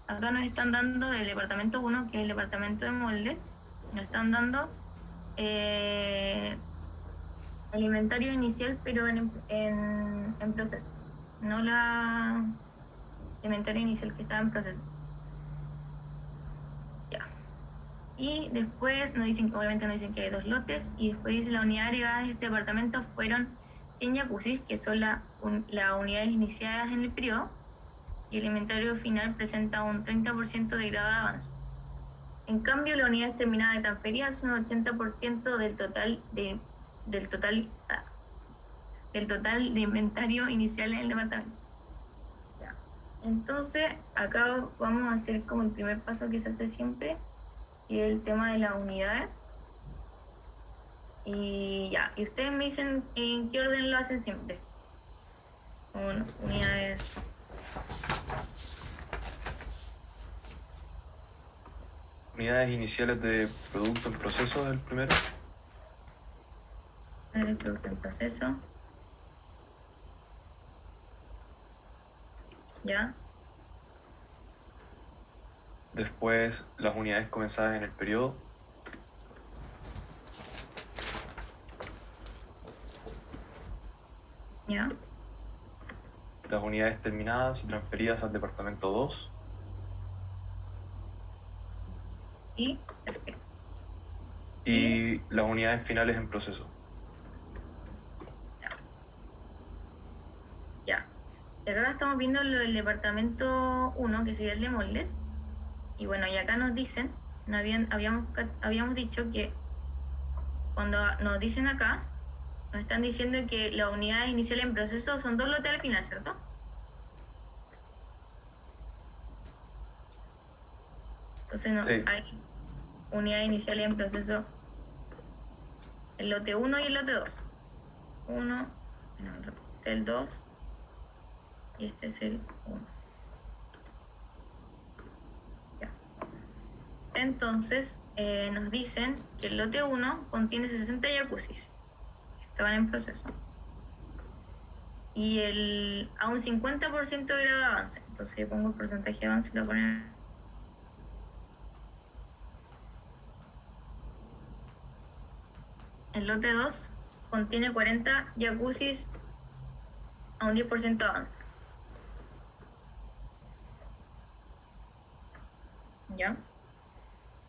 acá nos están dando del departamento 1, que es el departamento de moldes, nos están dando el inventario inicial, pero en proceso, no la inventario inicial que estaba en proceso. Ya. Y después nos dicen, obviamente nos dicen que hay 2 lotes, y después dice la unidad agregada de este departamento fueron 100 jacuzzis, que son las unidades iniciadas en el periodo, y el inventario final presenta un 30% de grado de avance. En cambio, la unidad terminada de transferida es un 80% del total de inventario inicial en el departamento. Ya. Entonces, acá vamos a hacer como el primer paso que se hace siempre, y el tema de las unidades. Y ya, y ustedes me dicen en qué orden lo hacen siempre. Bueno, unidades. Unidades iniciales de producto en proceso es el primero. El producto en proceso. Ya. Después las unidades comenzadas en el periodo. Ya. Las unidades terminadas y transferidas al departamento 2. Y perfecto. Y las unidades finales en proceso. Ya. Y acá estamos viendo lo del departamento 1, que sería el de moldes. Y bueno, y acá nos dicen, habíamos dicho que cuando nos dicen acá, nos están diciendo que las unidades iniciales en proceso son 2 lotes al final, ¿cierto? Entonces no, Sí. hay unidades iniciales en proceso, el lote 1 y el lote 2. 1, este es el 2 y este es el 1. Ya. Entonces nos dicen que el lote 1 contiene 60 jacuzzis que estaban en proceso, y a un 50% de grado de avance. Entonces yo pongo el porcentaje de avance y lo voy a poner. El lote 2 contiene 40 jacuzzis a un 10% de avance. ¿Ya?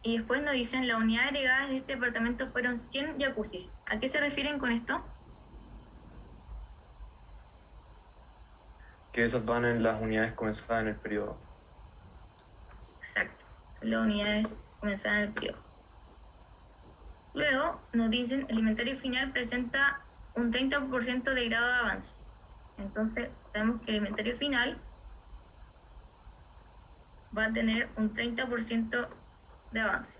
Y después nos dicen la unidad agregada de este departamento fueron 100 jacuzzis. ¿A qué se refieren con esto? Que esas van en las unidades comenzadas en el periodo. Exacto, son las unidades comenzadas en el periodo. Luego nos dicen el inventario final presenta un 30% de grado de avance. Entonces sabemos que el inventario final va a tener un 30% de avance.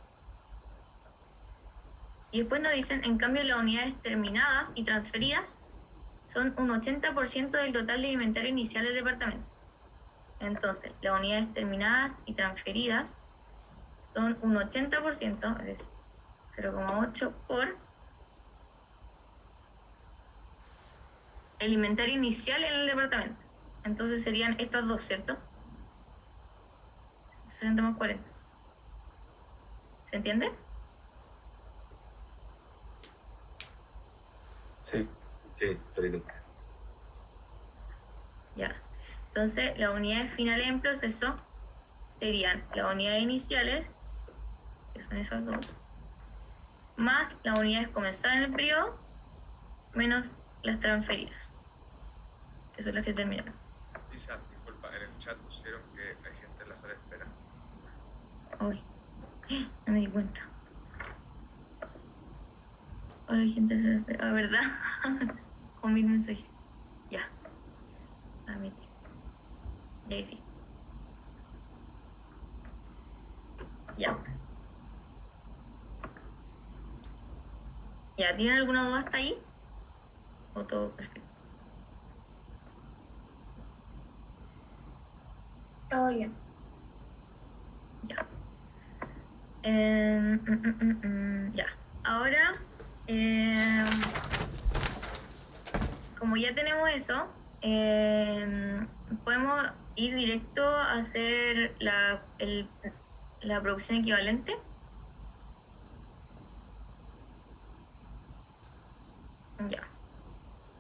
Y después nos dicen, en cambio, las unidades terminadas y transferidas son un 80% del total de inventario inicial del departamento. Entonces, las unidades terminadas y transferidas son un 80%, es decir, 0,8 por el inventario inicial en el departamento. Entonces serían estas dos, ¿cierto? 60 más 40. ¿Se entiende? Sí. Sí, clarito. Ya. Entonces, las unidades finales en proceso serían las unidades iniciales, que son esas dos, más las unidades comenzadas en el periodo, menos las transferidas, que son las que terminaron. Lisa, disculpa, en el chat pusieron que hay gente en la sala de espera. Uy, no me di cuenta. Hola, gente, se espera. ¿Verdad? Con mi mensaje. Ya. Admite. Ya sí. Ya. ¿Ya tienen alguna duda hasta ahí? ¿O todo perfecto? Todo bien. Ya. Ya. Ahora, como ya tenemos eso, podemos ir directo a hacer la producción equivalente. Ya.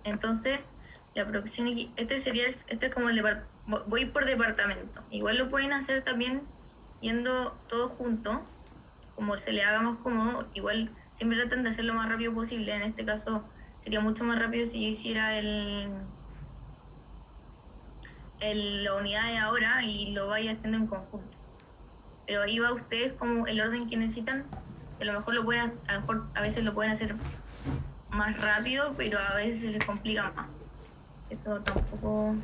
Entonces, la producción, este es como voy por departamento. Igual lo pueden hacer también yendo todo junto, como se le haga más cómodo. Igual siempre tratan de hacerlo lo más rápido posible. En este caso sería mucho más rápido si yo hiciera la unidad de ahora y lo vaya haciendo en conjunto. Pero ahí va ustedes como el orden que necesitan. A lo mejor a veces lo pueden hacer más rápido, pero a veces se les complica más. Esto tampoco...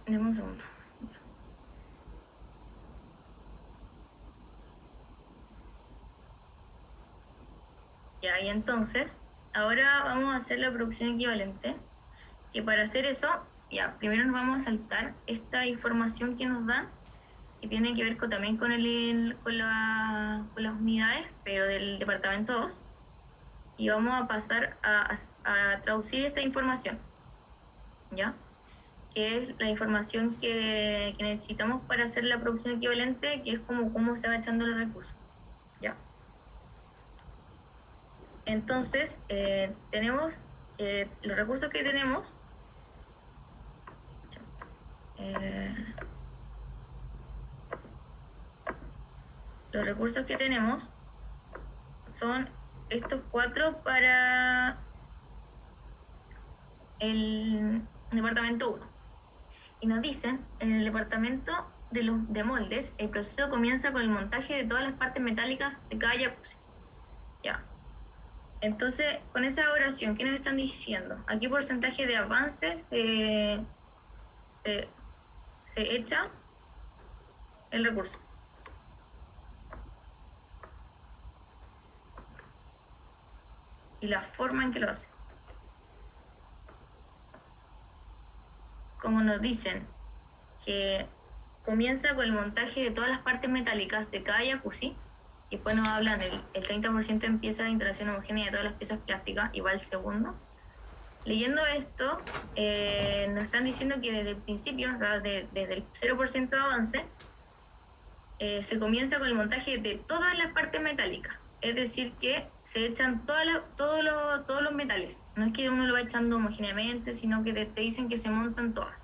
Deme un segundo. Ya, y entonces, ahora vamos a hacer la producción equivalente, que para hacer eso, ya, primero nos vamos a saltar esta información que nos dan, que tiene que ver también con las unidades, pero del departamento 2, y vamos a pasar a traducir esta información, ¿ya? Que es la información que necesitamos para hacer la producción equivalente, que es como cómo se va echando los recursos, ¿ya? Entonces, tenemos los recursos que tenemos. Los recursos que tenemos son estos 4 para el departamento 1. Y nos dicen, en el departamento de moldes, el proceso comienza con el montaje de todas las partes metálicas de cada jacuzzi. Ya. Entonces, con esa oración, ¿qué nos están diciendo? ¿A qué porcentaje de avance se echa el recurso? Y la forma en que lo hace. Como nos dicen que comienza con el montaje de todas las partes metálicas de cada jacuzzi, y después nos hablan el 30% empieza la instalación homogénea de todas las piezas plásticas, y va el segundo. Leyendo esto, nos están diciendo que desde el principio, o sea, desde el 0% de avance, se comienza con el montaje de todas las partes metálicas. Es decir, que se echan todos los metales. No es que uno lo va echando homogéneamente, sino que te dicen que se montan todas.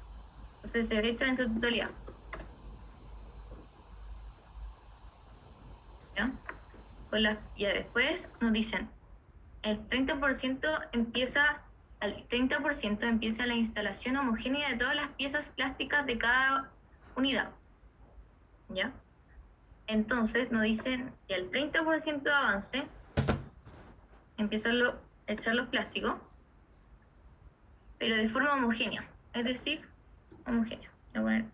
Entonces se echan en su totalidad. ¿Ya? Ya después nos dicen, al 30% empieza la instalación homogénea de todas las piezas plásticas de cada unidad. ¿Ya? Entonces nos dicen que al 30% de avance empiezan a echar los plásticos, pero de forma homogénea, es decir, homogénea. Voy a poner.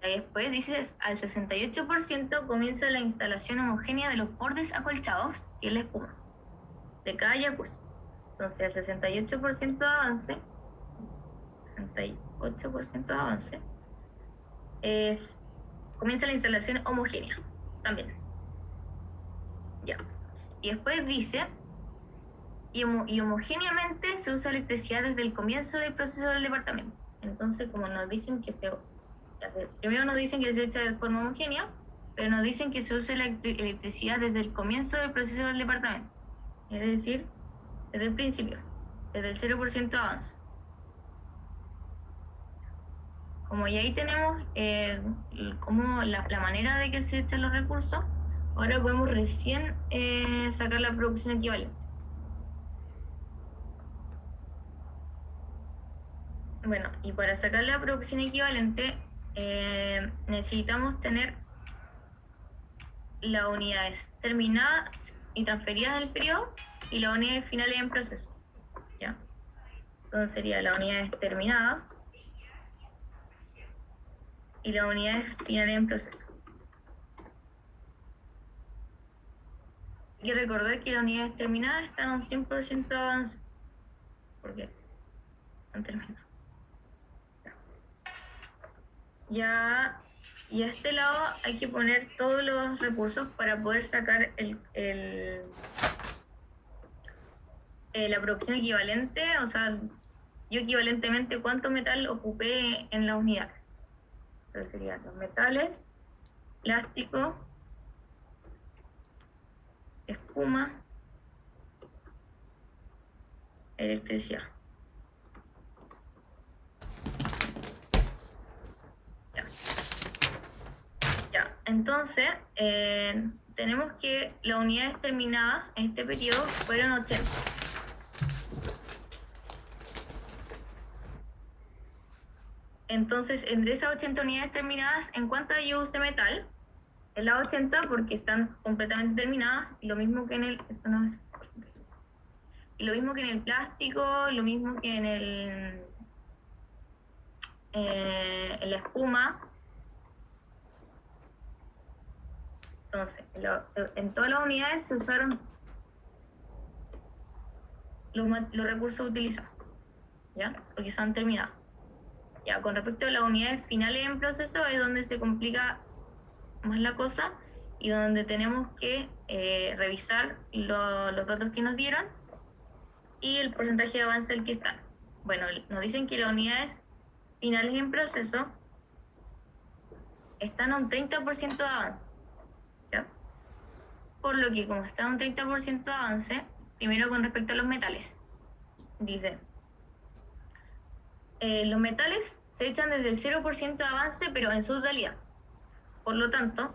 Y después dices, al 68% comienza la instalación homogénea de los bordes acolchados, que es la espuma, de cada jacuzzi. Entonces, al 68% de avance, comienza la instalación homogénea, también. Ya. Y después dice, y homogéneamente se usa electricidad desde el comienzo del proceso del departamento. Entonces, como nos dicen primero nos dicen que se echa de forma homogénea, pero nos dicen que se usa la electricidad desde el comienzo del proceso del departamento. Es decir, desde el principio, desde el 0% de avance. Como ya ahí tenemos como la manera de que se echan los recursos, ahora podemos recién sacar la producción equivalente. Bueno, y para sacar la producción equivalente necesitamos tener las unidades terminadas y transferidas del periodo y las unidades finales en proceso. ¿Ya? Entonces serían las unidades terminadas y las unidades finales en proceso. Hay que recordar que las unidades terminadas están a un 100% de avance. ¿Por qué? Han terminado. Ya, y a este lado hay que poner todos los recursos para poder sacar la producción equivalente, o sea, yo equivalentemente cuánto metal ocupé en las unidades. Entonces serían los metales, plástico, espuma, electricidad. Ya. Ya. Entonces, tenemos que las unidades terminadas en este periodo fueron 80. Entonces, entre esas 80 unidades terminadas, ¿en cuántas yo usé metal? En las 80 porque están completamente terminadas, y lo mismo que en el... Esto no es... Y lo mismo que en el plástico, lo mismo que en la espuma. Entonces, en todas las unidades se usaron los recursos utilizados, ¿ya? Porque están terminados. Ya, con respecto a las unidades finales en proceso es donde se complica más la cosa y donde tenemos que revisar los datos que nos dieron y el porcentaje de avance del que están. Bueno, nos dicen que las unidades finales en proceso están a un 30% de avance, ¿ya? Por lo que como está a un 30% de avance, primero con respecto a los metales, dice, los metales se echan desde el 0% de avance, pero en su totalidad. Por lo tanto,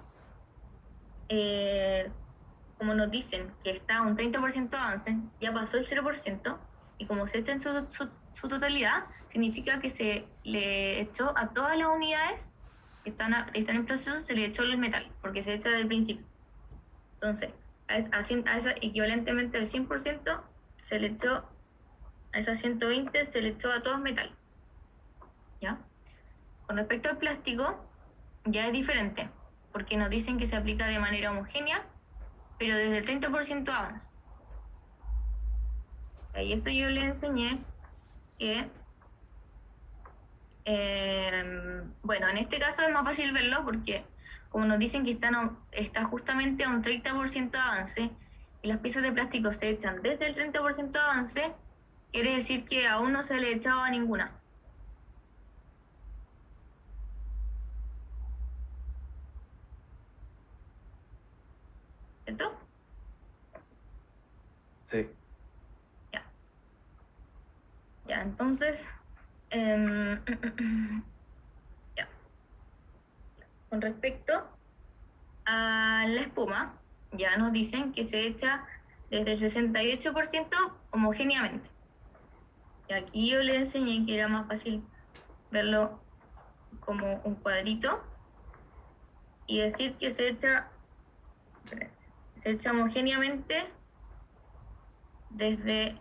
como nos dicen que está a un 30% de avance, ya pasó el 0%, y como se echa en su totalidad, significa que se le echó a todas las unidades que están en proceso, se le echó el metal, porque se echa desde el principio. Entonces, a esa equivalentemente al 100%, se le echó, a esas 120 se le echó a todos metal. ¿Ya? Con respecto al plástico, ya es diferente, porque nos dicen que se aplica de manera homogénea, pero desde el 30% avance. Y eso yo le enseñé que, bueno, en este caso es más fácil verlo porque como nos dicen que está justamente a un 30% de avance y las piezas de plástico se echan desde el 30% de avance, quiere decir que aún no se le echaba ninguna. ¿Cierto? Sí. Ya, entonces, ya. Con respecto a la espuma, ya nos dicen que se echa desde el 68% homogéneamente. Y aquí yo le enseñé que era más fácil verlo como un cuadrito y decir que se echa homogéneamente desde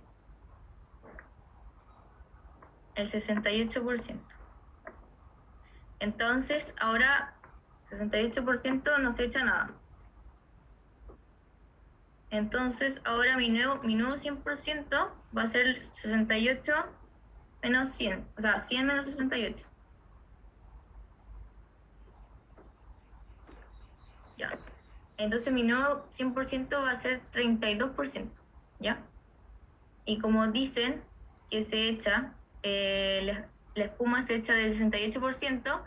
el 68%. Entonces, ahora 68% no se echa nada. Entonces, ahora mi nuevo 100% va a ser 68 menos 100, o sea, 100 menos 68. Ya. Entonces, mi nuevo 100% va a ser 32%, ¿ya? Y como dicen que se echa, la espuma se echa del 68%,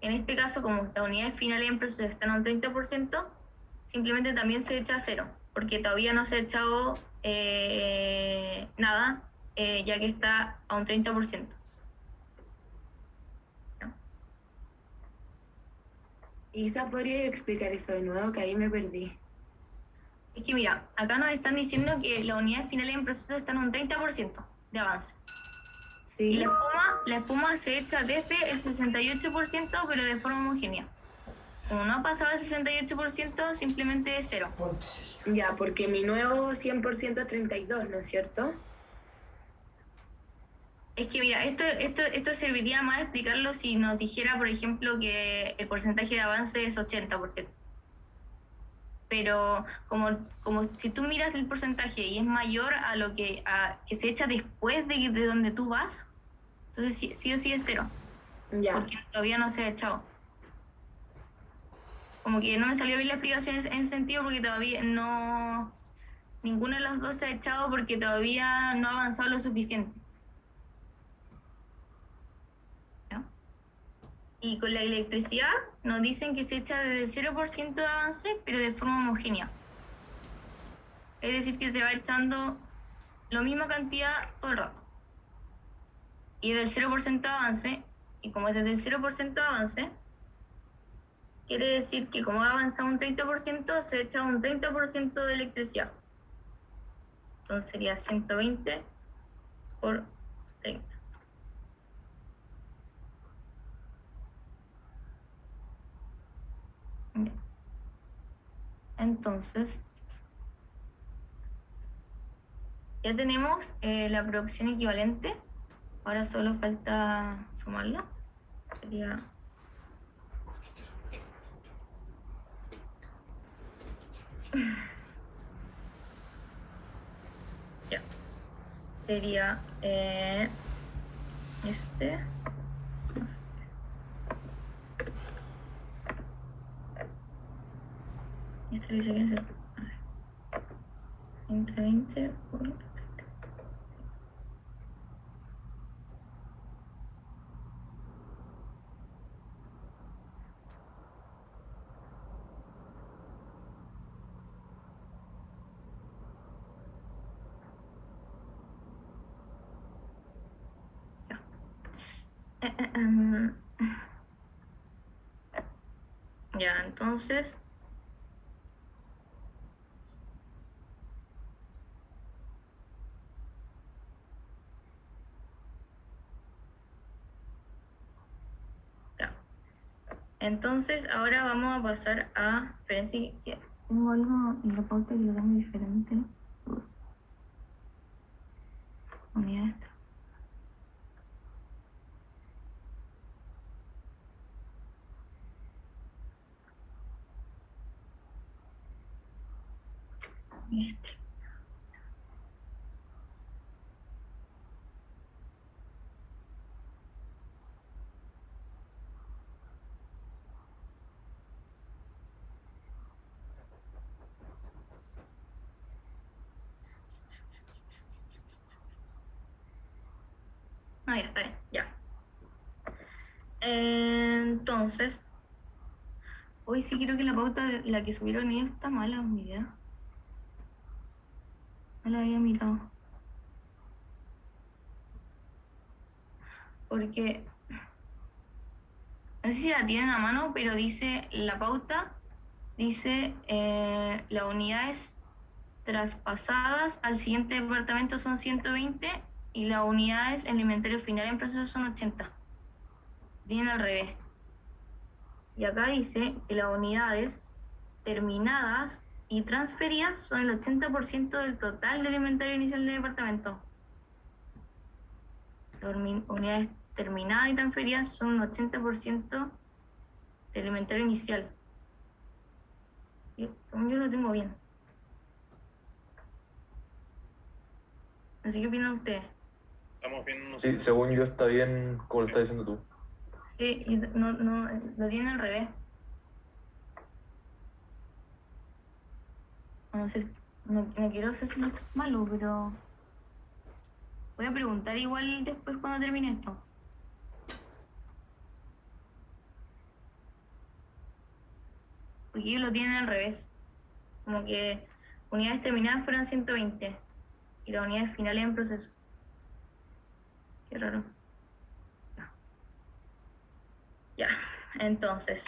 en este caso, como las unidades finales en proceso están a un 30%, simplemente también se echa a cero, porque todavía no se ha echado nada, ya que está a un 30%. ¿No? Isa, ¿podría explicar eso de nuevo? Que ahí me perdí. Es que mira, acá nos están diciendo que las unidades finales en proceso están a un 30% de avance. Y Sí. la espuma se echa desde el 68%, pero de forma homogénea. Como no ha pasado el 68%, simplemente es cero. Ya, porque mi nuevo 100% es 32, ¿no es cierto? Es que mira, esto serviría más explicarlo si nos dijera, por ejemplo, que el porcentaje de avance es 80%. Pero como si tú miras el porcentaje y es mayor a lo que se echa después de donde tú vas, entonces sí o sí es cero, Ya. porque todavía no se ha echado. Como que no me salió bien la explicación en ese sentido porque todavía no ninguna de las dos se ha echado porque todavía no ha avanzado lo suficiente. ¿Ya? Y con la electricidad nos dicen que se echa desde el 0% de avance, pero de forma homogénea. Es decir, que se va echando la misma cantidad todo el rato. Y del 0% de avance, y como es desde el 0% de avance, quiere decir que como ha avanzado un 30%, se echa un 30% de electricidad. Entonces sería 120 por 30. Bien. Entonces, ya tenemos la producción equivalente. Ahora solo falta sumarlo. Sería... ya. Sería este. Este dice que es el 120 por 30. Ya, entonces ya. Entonces ahora vamos a pasar a... Espérense que tengo algo en la pauta que lo tengo diferente. Unidad esta. Este. Ah, ya está bien, ya. Entonces, hoy sí creo que la pauta, la que subieron ellos está mala, mi idea. No la había mirado. Porque, no sé si la tienen a mano, pero dice la pauta, dice las unidades traspasadas al siguiente departamento son 120 y las unidades en el inventario final en proceso son 80. Tienen al revés. Y acá dice que las unidades terminadas y transferidas son el 80% del total del inventario inicial del departamento. Las unidades terminadas y transferidas son un 80% del inventario inicial. Yo lo tengo bien. Así que opinan ustedes. Estamos viendo. Sí, según yo está bien como lo estás diciendo tú. Sí, y no, lo tienen al revés. No sé, no quiero hacer malo, pero voy a preguntar igual después cuando termine esto. Porque ellos lo tienen al revés. Como que unidades terminadas fueran 120 y las unidades finales en proceso. Qué raro. Ya, entonces,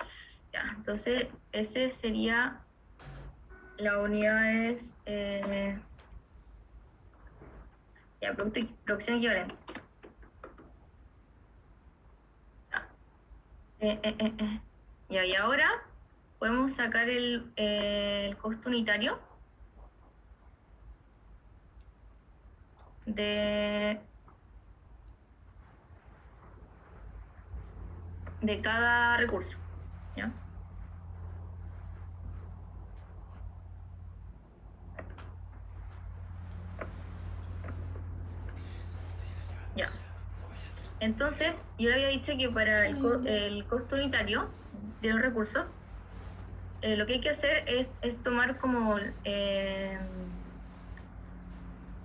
ese sería la unidades ya, producción equivalente. Ya, y ahora podemos sacar el costo unitario de cada recurso, ¿ya? Ya. Entonces, yo le había dicho que para el costo unitario de los recursos, lo que hay que hacer es tomar como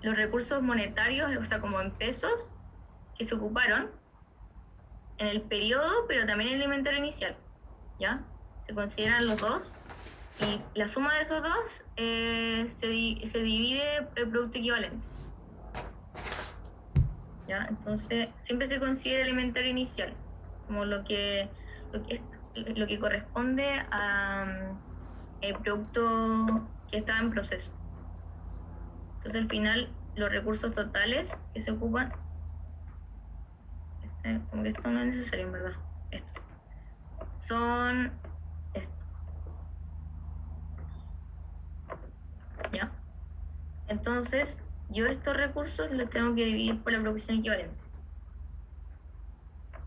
los recursos monetarios, o sea, como en pesos, que se ocuparon en el periodo, pero también en el inventario inicial, ¿ya? Se consideran los dos, y la suma de esos dos se divide el producto equivalente, ¿ya? Entonces, siempre se considera el inventario inicial, como lo que corresponde a el producto que estaba en proceso. Entonces, al final, los recursos totales que se ocupan, como que esto no es necesario, en verdad, estos, son estos, ¿ya? Entonces, yo estos recursos los tengo que dividir por la producción equivalente.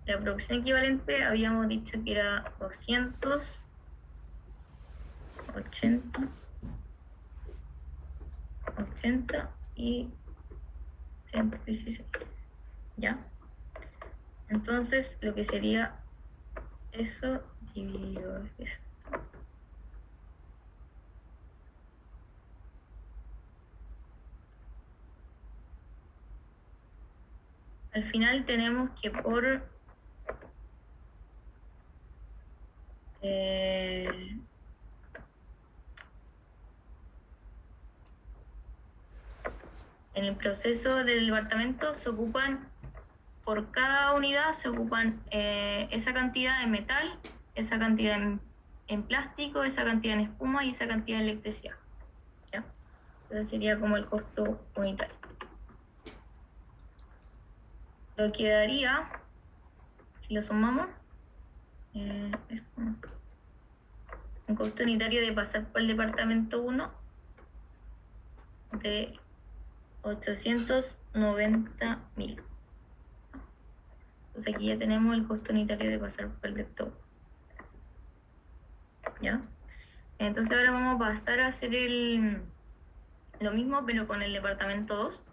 La producción equivalente habíamos dicho que era 280, 80 y 116, ¿ya? Entonces, lo que sería eso dividido esto. Al final tenemos que por en el proceso del departamento se ocupan, por cada unidad se ocupan esa cantidad de metal, esa cantidad en plástico, esa cantidad en espuma y esa cantidad en electricidad, ¿ya? Entonces sería como el costo unitario. Lo que daría, si lo sumamos, un costo unitario de pasar por el departamento 1 de 890.000. Entonces aquí ya tenemos el costo unitario de pasar por el depto 1. ¿Ya? Entonces ahora vamos a pasar a hacer lo mismo, pero con el departamento 2,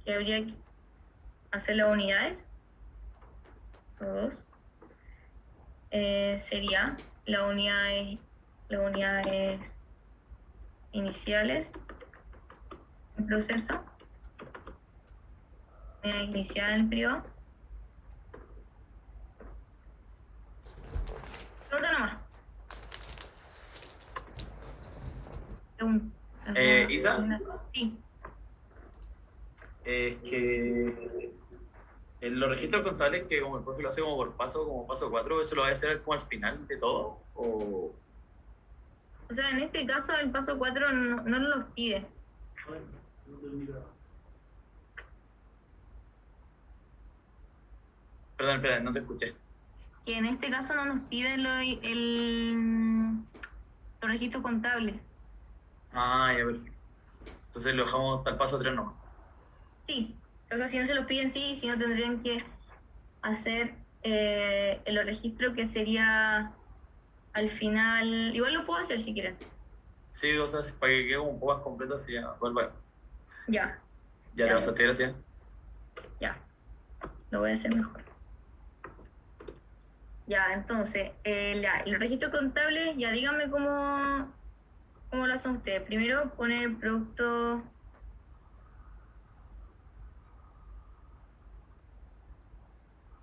que habría que hacer las unidades. 2 sería las unidades iniciales en proceso, inicial en el periodo. Pregunta nomás. Pregunta. Isa, Sí. es que en los registros contables, que como el profe lo hace como paso 4, ¿eso lo va a hacer como al final de todo? O sea, en este caso el paso 4 no los pide. Perdón, espera, no te escuché. Que en este caso no nos piden los registros contables. Ah, ya, perfecto. Entonces lo dejamos hasta el paso 3 nomás. Sí, o sea, si no se los piden, sí, si no tendrían que hacer el registro, que sería al final. Igual lo puedo hacer si quieren. Sí, o sea, para que quede un poco más completo, sí, ya. Bueno. Ya, Ya le vas a tirar así. ya. Lo voy a hacer mejor. Ya, entonces, los registros contables, ya díganme cómo lo hacen ustedes. Primero pone el producto.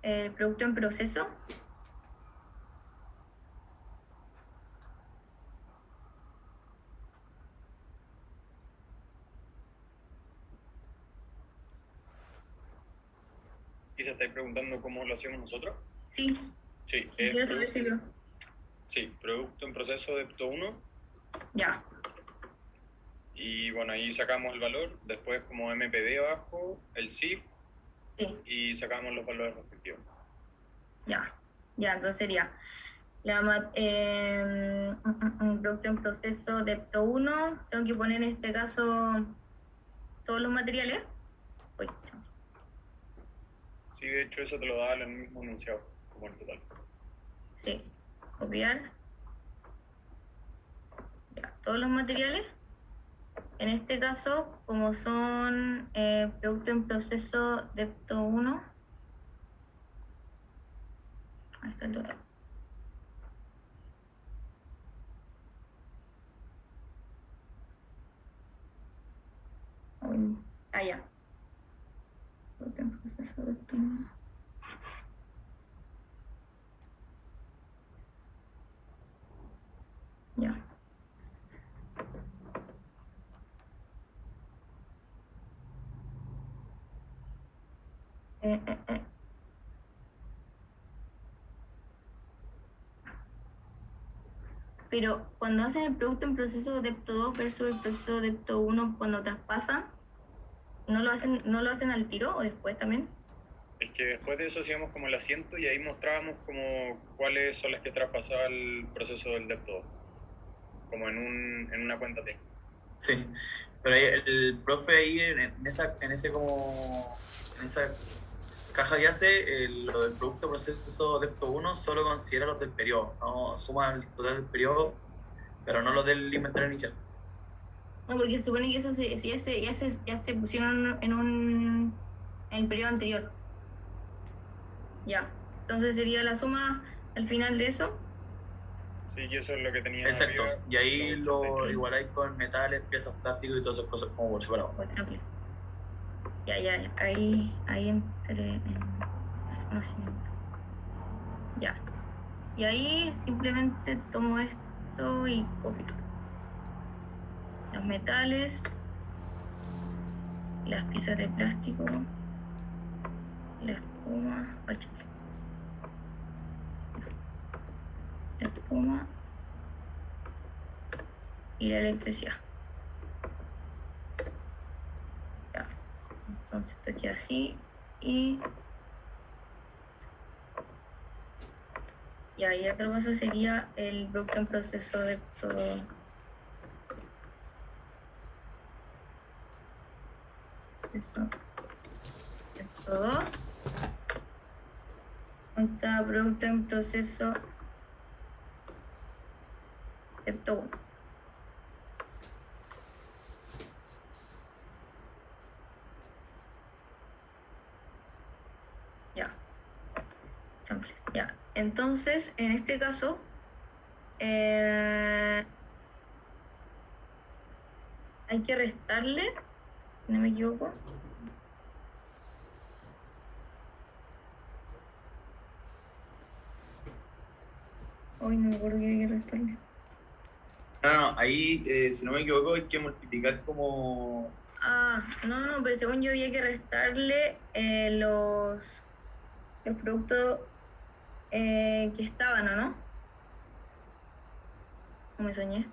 El producto en proceso. ¿Y se estáis preguntando cómo lo hacemos nosotros? Sí, Sí, quiero saber si lo. Sí, producto en proceso de Depto 1. Ya, Y bueno, ahí sacamos el valor, después como MPD abajo, el CIF, sí, y sacamos los valores respectivos. ya. Ya, entonces sería un producto en proceso Depto 1. Tengo que poner en este caso todos los materiales. Uy, Sí, de hecho eso te lo da el mismo enunciado, como el total. sí, copiar. Ya, todos los materiales. En este caso, como son producto en proceso Depto 1, ahí está el total. Uy, Ya. Producto en proceso de optimización. Ya. Eh. Pero cuando hacen el producto en proceso de DEPTO 2 versus el proceso de DEPTO 1, cuando traspasan, ¿no lo hacen al tiro o después también? Es que después de eso hacíamos como el asiento y ahí mostrábamos como cuáles son las que traspasaba el proceso del depto, como en una cuenta T. Sí, pero ahí el profe ahí en esa caja que hace lo del producto proceso Depto 1 solo considera los del periodo, no suma el total del periodo, pero no los del inventario inicial. No, porque se supone que eso ya se pusieron en el periodo anterior. Ya. Entonces sería la suma al final de eso. Sí, y eso es lo que tenía Exacto, arriba. y ahí lo Ok. igualáis con metales, piezas plásticos y todas esas cosas como por separado. Por ejemplo. Ya. Ahí entré en conocimiento. Ya. Y ahí simplemente tomo esto y copio. Los metales, las piezas de plástico, la espuma, la espuma y la electricidad. Ya. Entonces esto queda así y ya, y otro paso sería el producto en proceso de todo. Proceso de todos. Está producto en proceso de todo. Ya. Samples. Ya. Entonces, en este caso, hay que restarle, si no me equivoco. Hoy no me acuerdo que hay que restarle. No, ahí, si no me equivoco, hay que multiplicar como... No, pero según yo había que restarle los productos que estaban, ¿o no? No me soñé.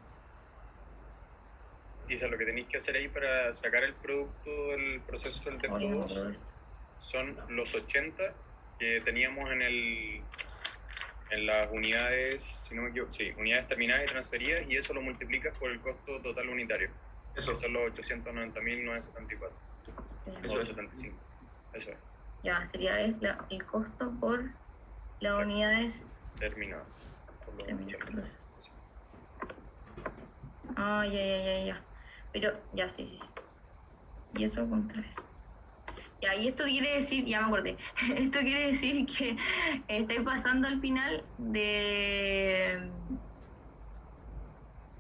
Quizás lo que tenéis que hacer ahí para sacar el producto del proceso del depto Hoy no me 2 acuerdo de esto. son los 80 que teníamos en las unidades, si no me equivoco, sí, unidades terminadas y transferidas, y eso lo multiplicas por el costo total unitario, Eso, que son los 890.974 Ya. o es. 75. Eso es, Ya, sería el costo por las Exacto. unidades terminadas. Por los terminadas. 80. Ya. Pero, ya, sí. Y eso contra eso. Ya, y esto quiere decir, ya me acordé, esto quiere decir que estáis pasando al final de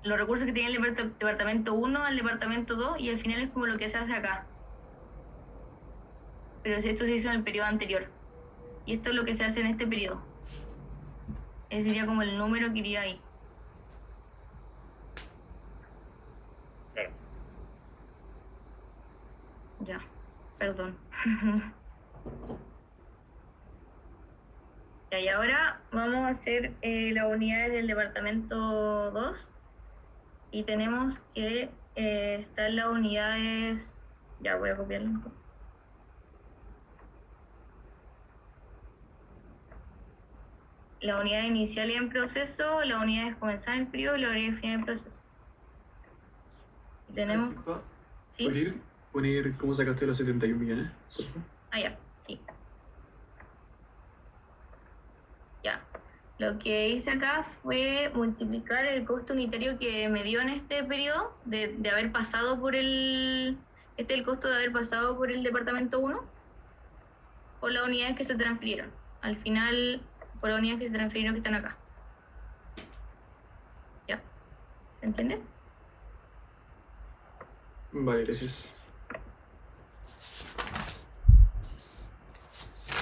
los recursos que tiene el departamento 1 al departamento 2 y al final es como lo que se hace acá. Pero esto se hizo en el periodo anterior. Y esto es lo que se hace en este periodo. Ese sería como el número que iría ahí. Claro. Ya, perdón. Ya, y ahora vamos a hacer las unidades del departamento 2 y tenemos que están las unidades. Ya, voy a copiarlo. La unidad inicial en proceso, la unidad de comenzar el periodo y la unidad final en proceso. Y tenemos. ¿Sí? ¿Podrías poner cómo sacaste los 71 millones? Por favor? Ya, sí. Ya. Lo que hice acá fue multiplicar el costo unitario que me dio en este periodo de haber pasado por el. Este es el costo de haber pasado por el departamento 1 por las unidades que se transfirieron. Al final, por las unidades que se transfirieron que están acá. ¿Ya? ¿Se entiende? Vale, gracias.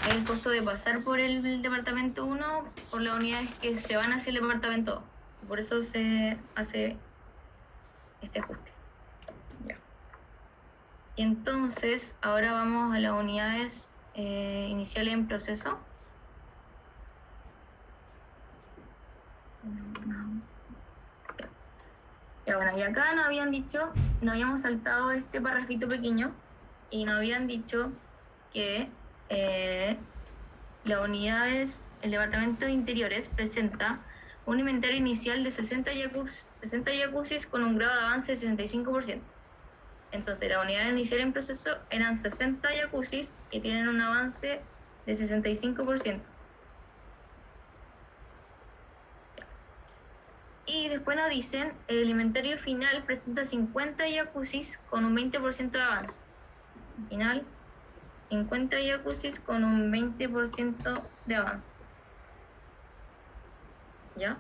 Es el costo de pasar por el departamento 1 por las unidades que se van hacia el departamento 2. Por eso se hace este ajuste. Ya. Y entonces, ahora vamos a las unidades iniciales en proceso. Ya, bueno, y acá nos habían dicho, nos habíamos saltado este parrafito pequeño y nos habían dicho que las unidades, el departamento de interiores presenta un inventario inicial de 60 jacuzzis con un grado de avance de 65%. Entonces, las unidades iniciales en proceso eran 60 jacuzzis que tienen un avance de 65%. Y después nos dicen, el inventario final presenta 50 jacuzzis con un 20% de avance. Final, 50 jacuzzis con un 20% de avance. ¿Ya?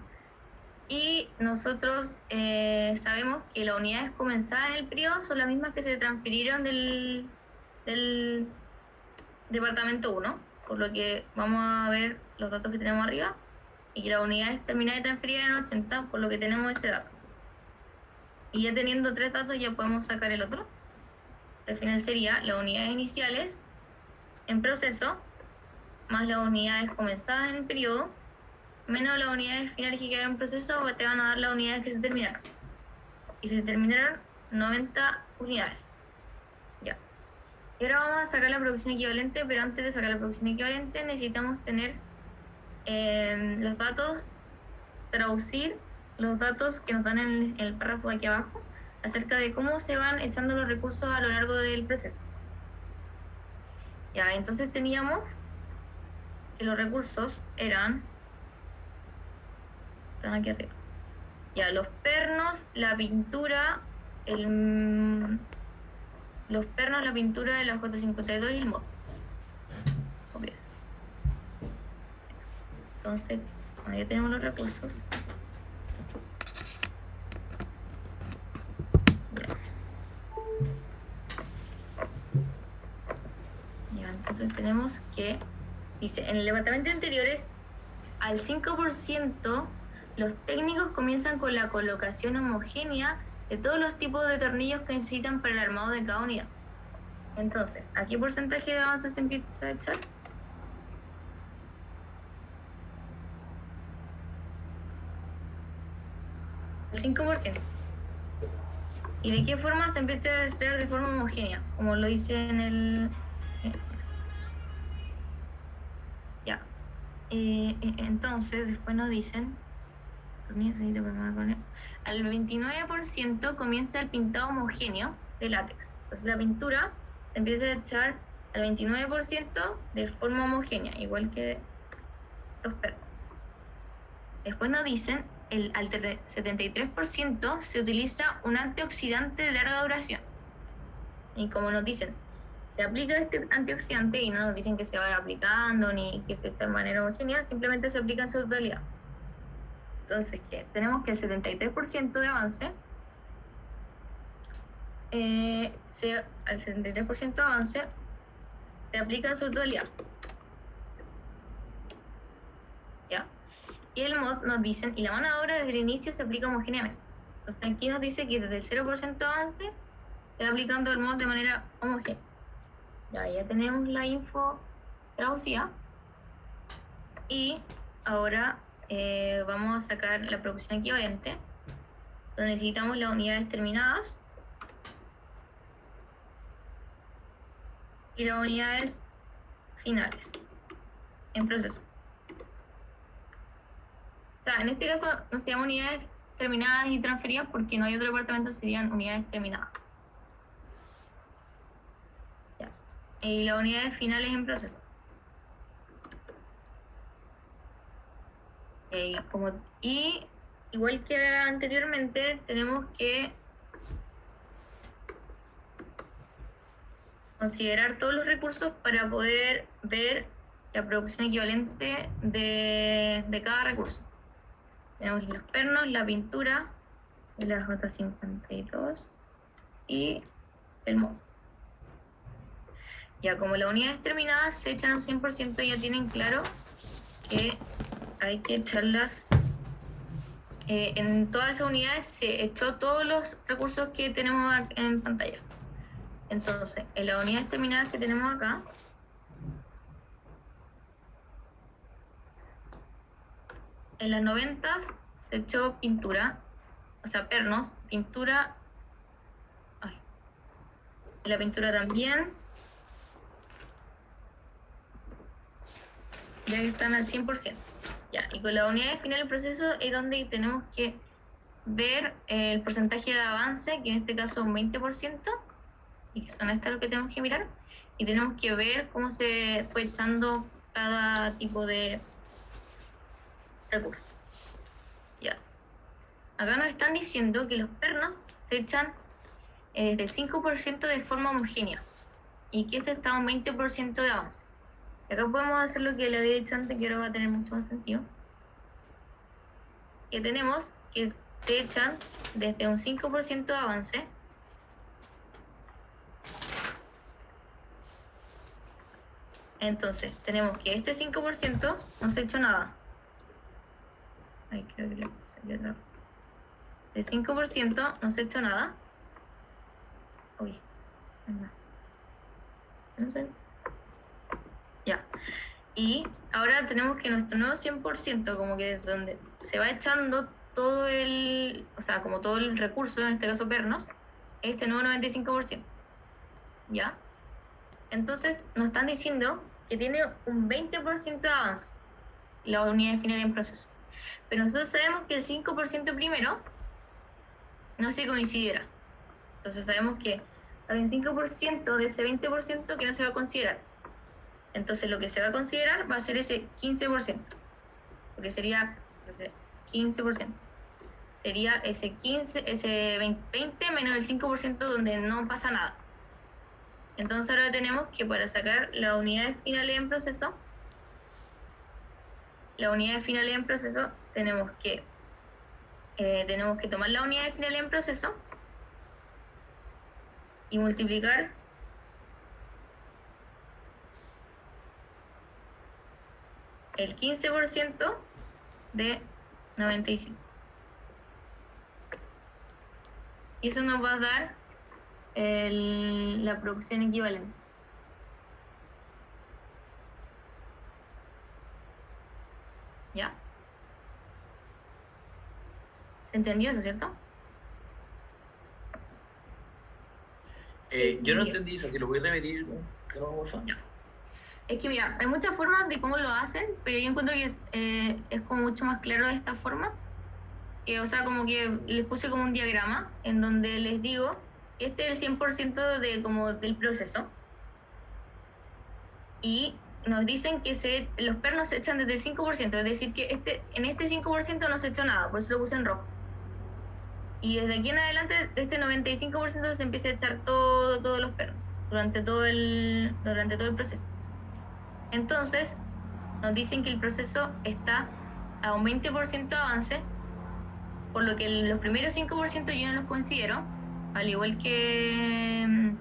Y nosotros sabemos que las unidades comenzadas en el periodo son las mismas que se transfirieron del departamento 1, por lo que vamos a ver los datos que tenemos arriba, y que las unidades terminadas y transferidas en 80, por lo que tenemos ese dato. Y ya teniendo 3 datos ya podemos sacar el otro. Al final sería las unidades iniciales en proceso, más las unidades comenzadas en el periodo, menos las unidades finales que quedan en proceso, te van a dar las unidades que se terminaron. Y se terminaron 90 unidades. Ya. Y ahora vamos a sacar la producción equivalente, pero antes de sacar la producción equivalente necesitamos tener los datos, traducir los datos que nos dan en el párrafo de aquí abajo acerca de cómo se van echando los recursos a lo largo del proceso. Ya, entonces teníamos que los recursos eran, están aquí arriba. Ya, los pernos, la pintura, los pernos, la pintura de la J52 y el mod. Copiar. Entonces, bueno, ya tenemos los recursos. Ya, entonces tenemos que, dice, en el departamento de interiores, al 5%, los técnicos comienzan con la colocación homogénea de todos los tipos de tornillos que necesitan para el armado de cada unidad. Entonces, ¿a qué porcentaje de avance se empieza a echar? El 5%. ¿Y de qué forma se empieza a hacer de forma homogénea? Como lo dice en el... ya. Entonces, después nos dicen... al 29% comienza el pintado homogéneo de látex. Entonces la pintura se empieza a echar al 29% de forma homogénea, igual que los pernos. Después nos dicen, al 73% se utiliza un antioxidante de larga duración. Y como nos dicen, se aplica este antioxidante y no nos dicen que se vaya aplicando ni que se eche de manera homogénea, simplemente se aplica en su totalidad. Entonces, ¿qué? Tenemos que el 73% de avance, al 73% de avance, se aplica en su totalidad. ¿Ya? Y el mod nos dicen, y la mano de obra desde el inicio se aplica homogéneamente. Entonces, aquí nos dice que desde el 0% de avance se va aplicando el mod de manera homogénea. Ya tenemos la info traducida. Y ahora vamos a sacar la producción equivalente, donde necesitamos las unidades terminadas y las unidades finales en proceso. O sea, en este caso no se llaman unidades terminadas y transferidas porque no hay otro departamento, serían unidades terminadas. Ya. Y las unidades finales en proceso. Y igual que anteriormente, tenemos que considerar todos los recursos para poder ver la producción equivalente de cada recurso. Tenemos los pernos, la pintura, la J52 y el mod. Ya como las unidades terminadas se echan un 100%, ya tienen claro que hay que echarlas. En todas esas unidades se echó todos los recursos que tenemos en pantalla. Entonces, en las unidades terminadas que tenemos acá, en las 90 se echó pintura, o sea, pernos, pintura. Ay, en la pintura también. Ya que están al 100%. Ya, y con la unidad de final del proceso es donde tenemos que ver el porcentaje de avance, que en este caso es un 20%, y que son estas lo que tenemos que mirar, y tenemos que ver cómo se fue echando cada tipo de recurso. Ya. Acá nos están diciendo que los pernos se echan desde el 5% de forma homogénea, y que este está a un 20% de avance. Y acá podemos hacer lo que le había dicho antes, que ahora va a tener mucho más sentido. Que tenemos que se echan desde un 5% de avance entonces tenemos que este 5% no se ha hecho nada. Ay, creo que le puse aquí atrás. El 5% no se ha hecho nada. Uy, no sé. Ya. Y ahora tenemos que nuestro nuevo 100%, como que es donde se va echando todo el, o sea, como todo el recurso, en este caso pernos, este nuevo 95%. ¿Ya? Entonces nos están diciendo que tiene un 20% de avance la unidad final en proceso. Pero nosotros sabemos que el 5% primero no se considera. Entonces sabemos que hay un 5% de ese 20% que no se va a considerar. Entonces lo que se va a considerar va a ser ese 15%, porque sería 15%. Sería ese 20 menos el 5% donde no pasa nada. Entonces ahora tenemos que para sacar las unidades finales en proceso, tenemos que tomar las unidades finales en proceso y multiplicar el 15% de 95. Y eso nos va a dar la producción equivalente. ¿Ya? ¿Se entendió eso, cierto? Sí, Yo no entendí eso, si lo voy a repetir, ¿no? Por favor. Es que mira, hay muchas formas de cómo lo hacen, pero yo encuentro que es como mucho más claro de esta forma. O sea, como que les puse como un diagrama en donde les digo, este es el 100% del proceso. Y nos dicen que los pernos se echan desde el 5%, es decir, que en este 5% no se echó nada, por eso lo puse en rojo. Y desde aquí en adelante, este 95% se empieza a echar todos los pernos durante todo el proceso. Entonces, nos dicen que el proceso está a un 20% de avance, por lo que los primeros 5% yo no los considero, al igual que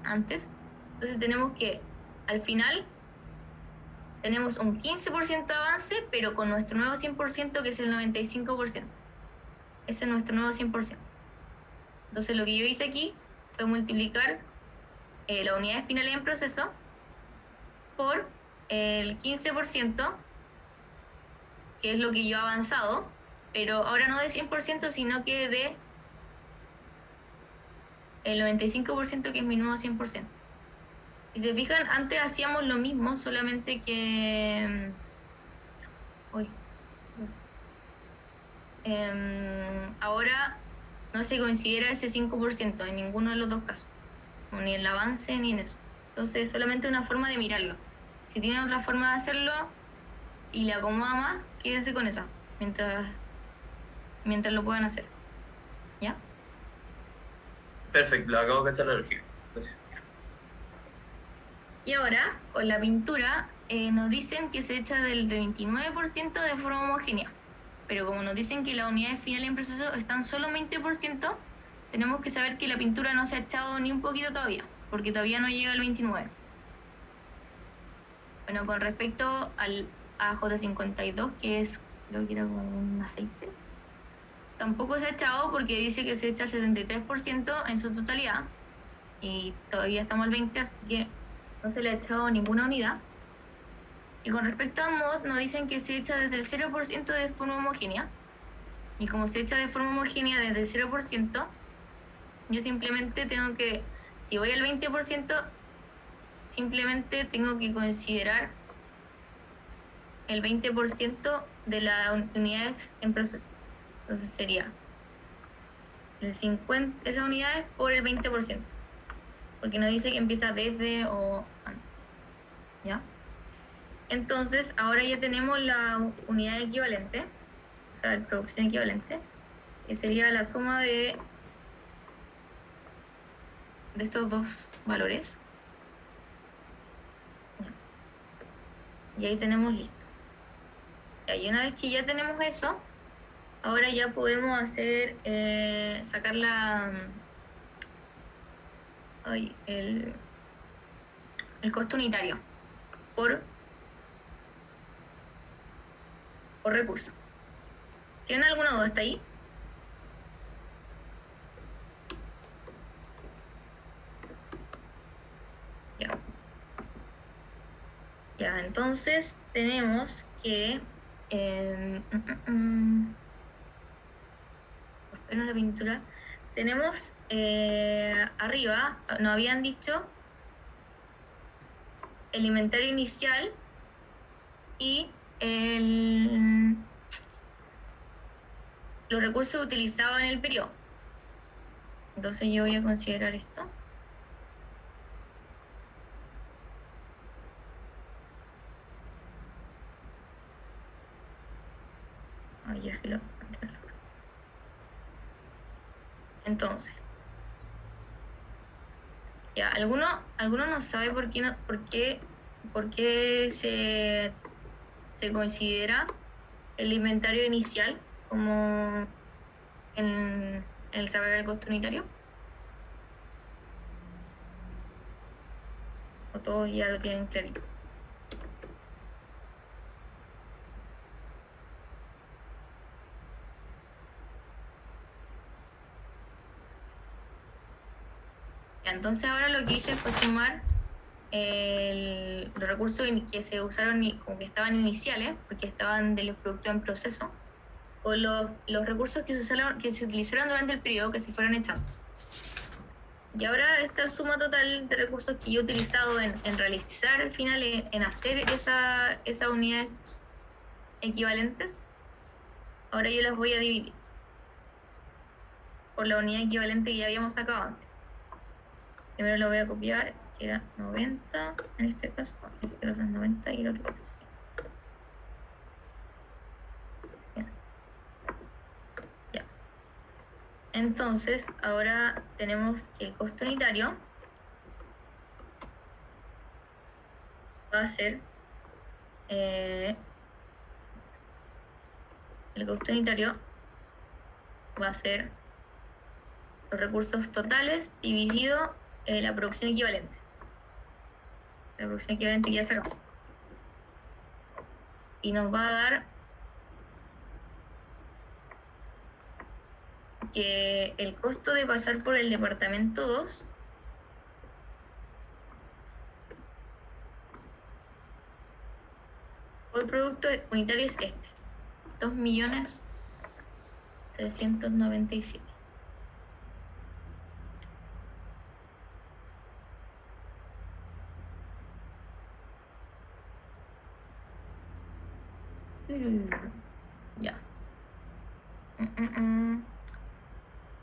antes. Entonces tenemos que, al final, tenemos un 15% de avance, pero con nuestro nuevo 100%, que es el 95%. Ese es nuestro nuevo 100%. Entonces lo que yo hice aquí fue multiplicar la unidad final en proceso por el 15%, que es lo que yo he avanzado, pero ahora no de 100%, sino que de el 95%, que es mi nuevo 100%. Si se fijan, antes hacíamos lo mismo, solamente que... ahora no se considera ese 5% en ninguno de los dos casos, ni en el avance ni en eso. Entonces es solamente una forma de mirarlo. Si tienen otra forma de hacerlo y le acomoda más, quédense con esa mientras lo puedan hacer. ¿Ya? Perfecto, lo acabo de cachar la lógica. Gracias. Y ahora, con la pintura, nos dicen que se echa del 29% de forma homogénea. Pero como nos dicen que las unidades finales en proceso están solo en 20%, tenemos que saber que la pintura no se ha echado ni un poquito todavía, porque todavía no llega al 29%. Bueno, con respecto al AJ52, que es, creo que era como un aceite, tampoco se ha echado porque dice que se echa el 73% en su totalidad y todavía estamos al 20%, así que no se le ha echado ninguna unidad. Y con respecto a mod, nos dicen que se echa desde el 0% de forma homogénea. Y como se echa de forma homogénea desde el 0%, yo simplemente tengo que, si voy al 20%, simplemente tengo que considerar el 20% de las unidades en proceso. Entonces sería el 50, esas unidades por el 20%. Porque no dice que empieza desde o antes. ¿Ya? Entonces, ahora ya tenemos la unidad equivalente, o sea, la producción equivalente, que sería la suma de estos dos valores. Ya. Y ahí tenemos listo. Y una vez que ya tenemos eso, ahora ya podemos hacer, sacar el costo unitario por recurso. ¿Tienen alguna duda hasta ahí? Ya. Ya, entonces tenemos que... espero la pintura. Tenemos arriba, nos habían dicho el inventario inicial y los recursos utilizados en el periodo. Entonces yo voy a considerar esto. Ya filo. Entonces, ya, alguno no sabe por qué se considera el inventario inicial como en el sacar el costo unitario. O todos ya lo tienen clarito. Ya, entonces ahora lo que hice fue sumar los recursos que se usaron como que estaban iniciales, porque estaban de los productos en proceso, o los recursos que se utilizaron durante el periodo que se fueron echando. Y ahora esta suma total de recursos que yo he utilizado en realizar al final, en hacer esas unidades equivalentes, ahora yo las voy a dividir por la unidad equivalente que ya habíamos sacado antes. Primero lo voy a copiar, que era 90, en este caso es 90 y el otro es 100. Ya. Entonces, ahora tenemos que el costo unitario va a ser los recursos totales dividido la producción equivalente. La producción equivalente que ya sacamos. Y nos va a dar que el costo de pasar por el departamento 2 por producto unitario es este, 2.397.000. Ya.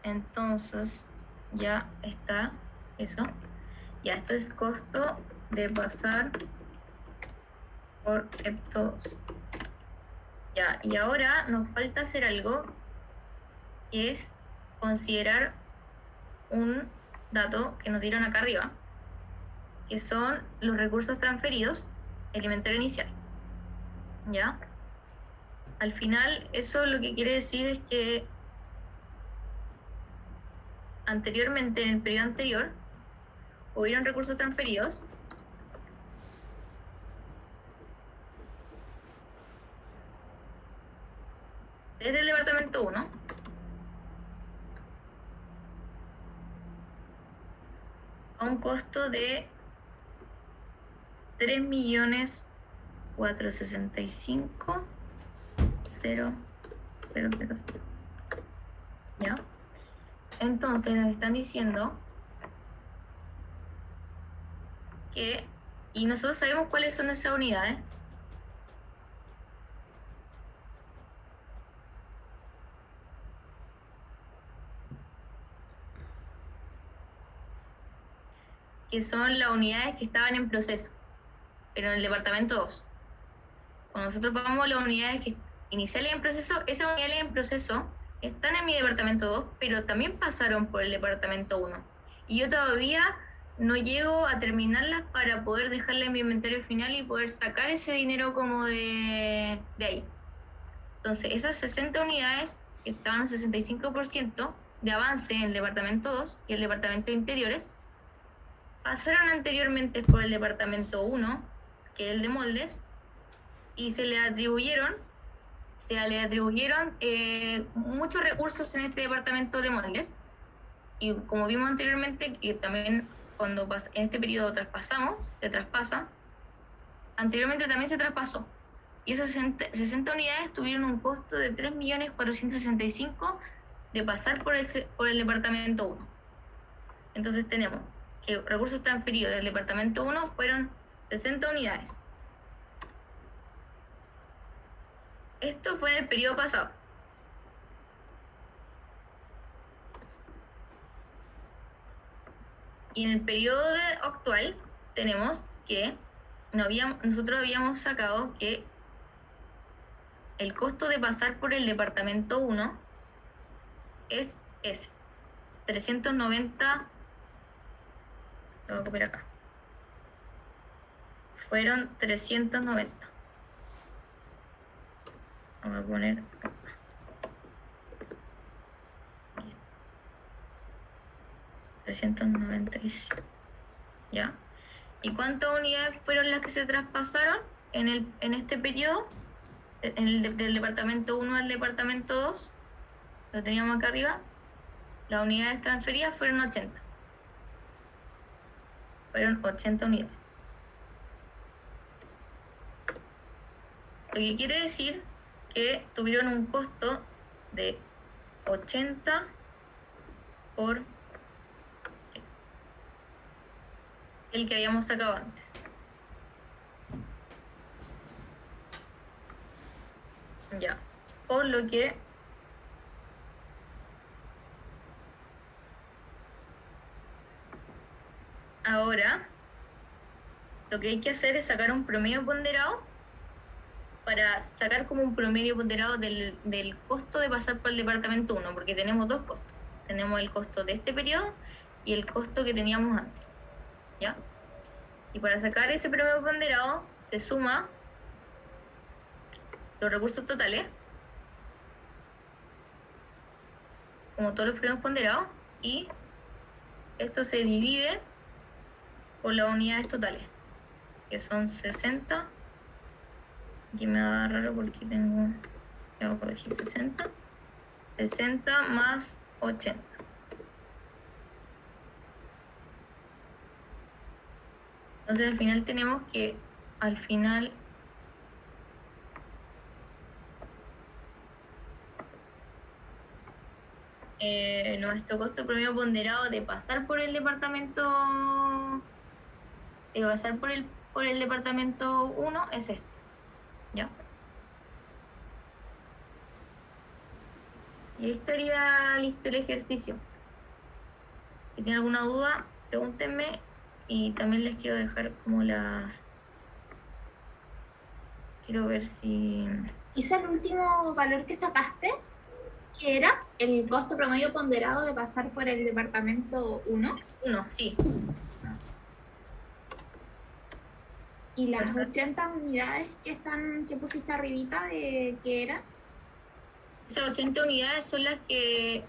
Entonces, ya está eso. Ya, esto es costo de pasar por estos. Ya, y ahora nos falta hacer algo que es considerar un dato que nos dieron acá arriba, que son los recursos transferidos, el inventario inicial. ¿Ya? Al final, eso lo que quiere decir es que anteriormente, en el periodo anterior, hubieron recursos transferidos desde el departamento 1 a un costo de 3.465.000. ¿Ya? Entonces nos están diciendo que, y nosotros sabemos cuáles son esas unidades, que son las unidades que estaban en proceso, pero en el departamento 2. Cuando nosotros vamos a las unidades que iniciales en proceso, esas unidades en proceso están en mi departamento 2, pero también pasaron por el departamento 1. Y yo todavía no llego a terminarlas para poder dejarla en mi inventario final y poder sacar ese dinero como de ahí. Entonces, esas 60 unidades que estaban al 65% de avance en el departamento 2 y el departamento de interiores, pasaron anteriormente por el departamento 1, que es el de moldes, y se le atribuyeron muchos recursos en este departamento de moldes. Y como vimos anteriormente, que también cuando en este periodo se traspasa, anteriormente también se traspasó. Y esas 60 unidades tuvieron un costo de 3.465.000 de pasar por el departamento 1. Entonces tenemos que recursos transferidos del departamento 1 fueron 60 unidades. Esto fue en el periodo pasado. Y en el periodo actual tenemos que nosotros habíamos sacado que el costo de pasar por el departamento 1 es ese, 390. Lo voy a copiar acá. Fueron 390. Voy a poner acá. Aquí. 395. ¿Ya? ¿Y cuántas unidades fueron las que se traspasaron en este periodo? Del departamento 1 al departamento 2. Lo teníamos acá arriba. Las unidades transferidas fueron 80. Fueron 80 unidades. Lo que quiere decir que tuvieron un costo de 80 por el que habíamos sacado antes. Ya. Por lo que ahora lo que hay que hacer es sacar un promedio ponderado para sacar como un promedio ponderado del costo de pasar por el departamento 1, porque tenemos dos costos. Tenemos el costo de este periodo y el costo que teníamos antes. ¿Ya? Y para sacar ese promedio ponderado se suma los recursos totales, como todos los promedios ponderados, y esto se divide por las unidades totales, que son 60. Aquí me va a dar raro porque tengo, ya voy a decir 60 más 80. Entonces al final tenemos que, nuestro costo promedio ponderado de pasar por el departamento, por el departamento 1 es este. ¿Ya? Y ahí estaría listo el ejercicio. Si tienen alguna duda, pregúntenme, y también les quiero dejar como quiero ver si... Hice el último valor que sacaste, que era el costo promedio ponderado de pasar por el departamento 1. Sí. Y las 80 unidades que pusiste arribita, ¿de qué era? Esas 80 unidades son las que